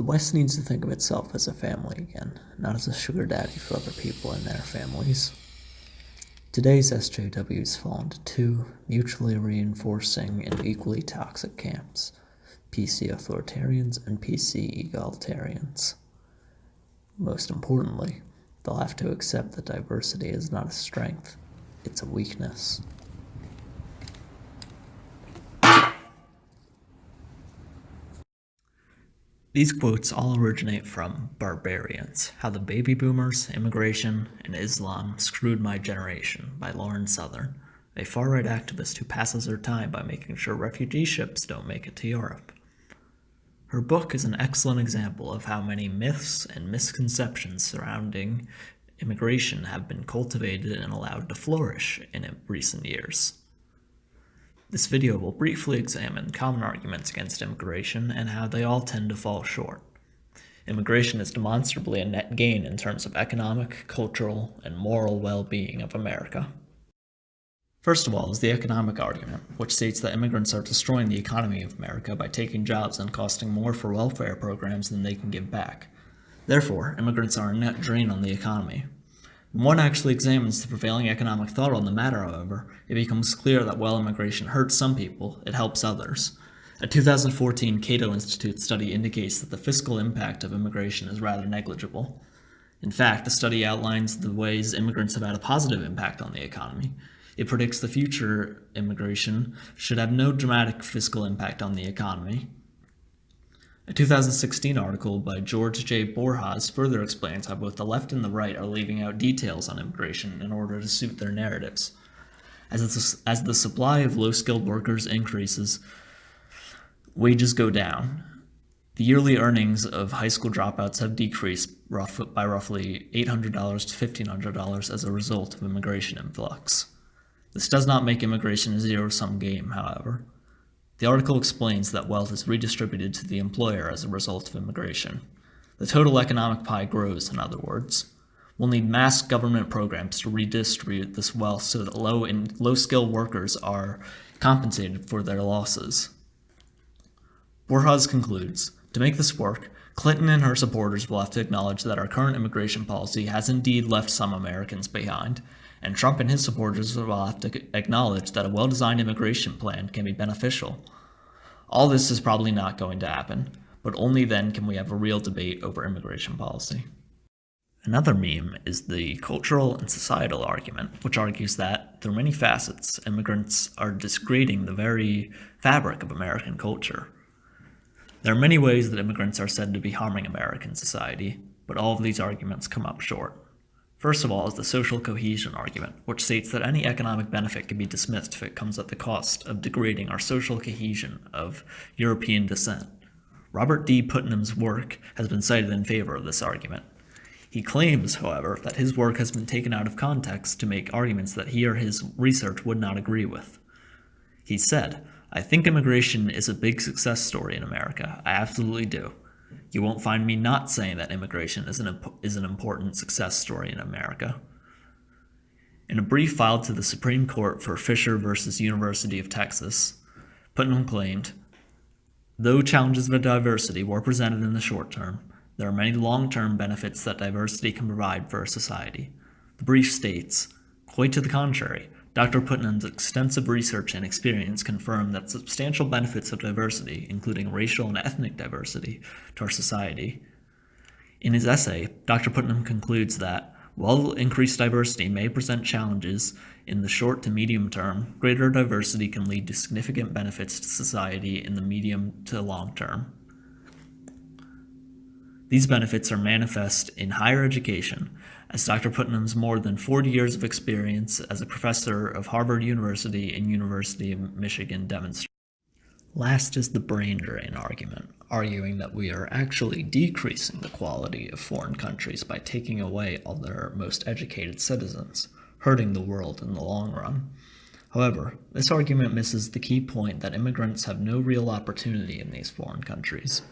The West needs to think of itself as a family again, not as a sugar daddy for other people and their families. Today's SJWs fall into two mutually reinforcing and equally toxic camps: PC authoritarians and PC egalitarians. Most importantly, they'll have to accept that diversity is not a strength, it's a weakness. These quotes all originate from Barbarians: How the Baby Boomers, Immigration, and Islam Screwed My Generation by Lauren Southern, a far-right activist who passes her time by making sure refugee ships don't make it to Europe. Her book is an excellent example of how many myths and misconceptions surrounding immigration have been cultivated and allowed to flourish in recent years. This video will briefly examine common arguments against immigration and how they all tend to fall short. Immigration is demonstrably a net gain in terms of economic, cultural, and moral well-being of America. First of all is the economic argument, which states that immigrants are destroying the economy of America by taking jobs and costing more for welfare programs than they can give back. Therefore, immigrants are a net drain on the economy. When one actually examines the prevailing economic thought on the matter, however, it becomes clear that while immigration hurts some people, it helps others. A 2014 Cato Institute study indicates that the fiscal impact of immigration is rather negligible. In fact, the study outlines the ways immigrants have had a positive impact on the economy. It predicts the future immigration should have no dramatic fiscal impact on the economy. A 2016 article by George J. Borjas further explains how both the left and the right are leaving out details on immigration in order to suit their narratives. As the supply of low-skilled workers increases, wages go down. The yearly earnings of high school dropouts have decreased by roughly $800 to $1,500 as a result of immigration influx. This does not make immigration a zero-sum game, however. The article explains that wealth is redistributed to the employer as a result of immigration. The total economic pie grows, in other words. We'll need mass government programs to redistribute this wealth so that low-skilled workers are compensated for their losses. Borjas concludes, to make this work, Clinton and her supporters will have to acknowledge that our current immigration policy has indeed left some Americans behind, and Trump and his supporters will have to acknowledge that a well-designed immigration plan can be beneficial. All this is probably not going to happen, but only then can we have a real debate over immigration policy. Another meme is the cultural and societal argument, which argues that, through many facets, immigrants are degrading the very fabric of American culture. There are many ways that immigrants are said to be harming American society, but all of these arguments come up short. First of all is the social cohesion argument, which states that any economic benefit can be dismissed if it comes at the cost of degrading our social cohesion of European descent. Robert D. Putnam's work has been cited in favor of this argument. He claims, however, that his work has been taken out of context to make arguments that he or his research would not agree with. He said, "I think immigration is a big success story in America. I absolutely do. You won't find me not saying that immigration is an important success story in America." In a brief filed to the Supreme Court for Fisher versus University of Texas, Putnam claimed, "Though challenges of diversity were presented in the short term, there are many long-term benefits that diversity can provide for a society." The brief states, "Quite to the contrary, Dr. Putnam's extensive research and experience confirm that substantial benefits of diversity, including racial and ethnic diversity, to our society." In his essay, Dr. Putnam concludes that, while increased diversity may present challenges in the short to medium term, greater diversity can lead to significant benefits to society in the medium to long term. These benefits are manifest in higher education, as Dr. Putnam's more than 40 years of experience as a professor of Harvard University and University of Michigan demonstrates. Last is the brain drain argument, arguing that we are actually decreasing the quality of foreign countries by taking away all their most educated citizens, hurting the world in the long run. However, this argument misses the key point that immigrants have no real opportunity in these foreign countries.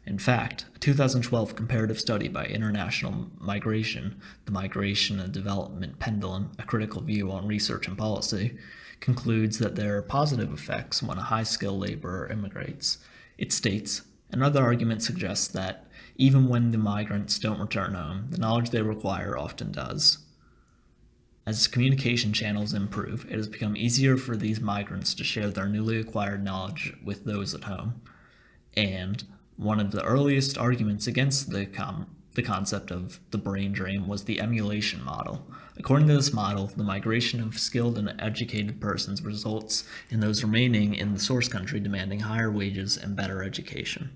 In fact, a 2012 comparative study by International Migration, the Migration and Development Pendulum, a critical view on research and policy, concludes that there are positive effects when a high-skilled laborer immigrates. It states, "Another argument suggests that Even when the migrants don't return home, the knowledge they require often does. As communication channels improve, it has become easier for these migrants to share their newly acquired knowledge with those at home. And one of the earliest arguments against the concept of the brain drain was the emulation model. According to this model, the migration of skilled and educated persons results in those remaining in the source country demanding higher wages and better education.